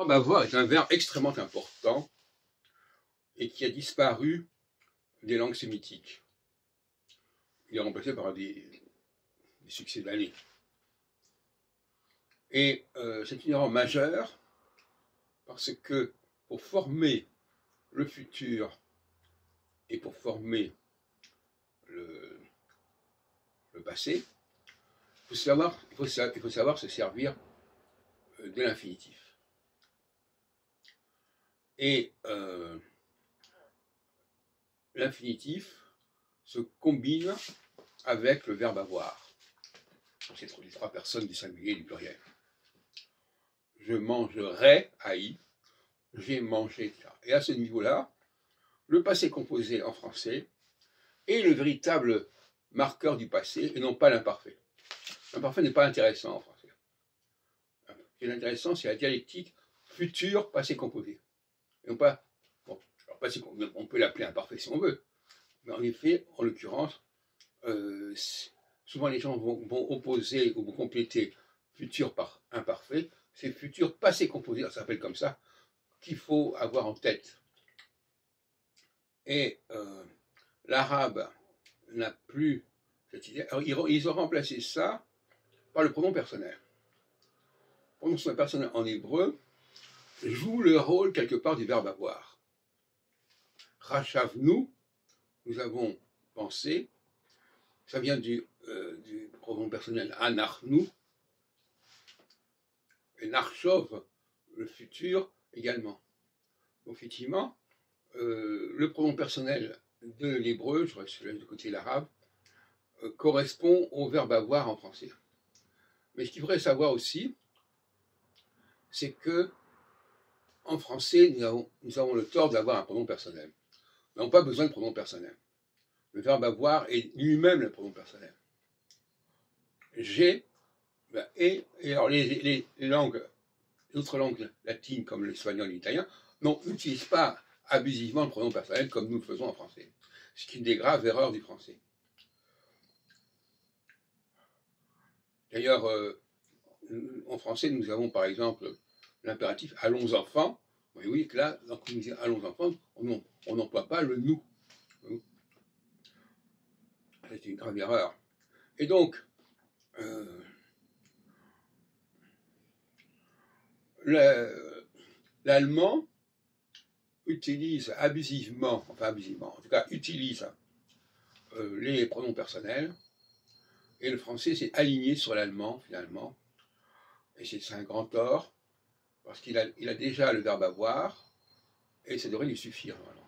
Avoir est un verbe extrêmement important et qui a disparu des langues sémitiques. Il est remplacé par des succès d'années. Et c'est une erreur majeure parce que pour former le futur et pour former le passé, il faut savoir se servir de l'infinitif. Et l'infinitif se combine avec le verbe avoir. C'est les trois personnes du singulier et du pluriel. Je mangerai, haï, j'ai mangé, etc. Et à ce niveau-là, le passé composé en français est le véritable marqueur du passé et non pas l'imparfait. L'imparfait n'est pas intéressant en français. Ce qui est intéressant, c'est la dialectique futur passé composé. Et non pas, bon, alors on peut l'appeler imparfait si on veut, mais en effet, en l'occurrence, souvent les gens vont opposer ou vont compléter futur par imparfait. C'est futur passé composé, ça s'appelle comme ça, qu'il faut avoir en tête. Et l'arabe n'a plus cette idée. Alors, ils ont remplacé ça par le pronom personnel. Le pronom personnel en hébreu joue le rôle quelque part du verbe avoir. Rachavnu, nous avons pensé, ça vient du pronom personnel anachnu, et narchov, le futur également. Donc effectivement, le pronom personnel de l'hébreu, je reste du côté de l'arabe, correspond au verbe avoir en français. Mais ce qu'il faudrait savoir aussi, c'est que en français, nous avons le tort d'avoir un pronom personnel. Nous n'avons pas besoin de pronom personnel. Le verbe avoir est lui-même le pronom personnel. J'ai, et alors les autres langues latines comme l'espagnol et l'italien n'utilisent pas abusivement le pronom personnel comme nous le faisons en français. Ce qui est une des graves erreurs du français. D'ailleurs, en français, nous avons par exemple l'impératif « allons enfants ». Vous voyez que là, quand nous disons « allons enfants », on n'emploie pas le « nous ». C'est une grave erreur. Et donc, l'allemand utilise abusivement, en tout cas utilise les pronoms personnels, et le français s'est aligné sur l'allemand finalement, et c'est un grand tort, parce qu'il a déjà le verbe avoir, et ça devrait lui suffire. Voilà.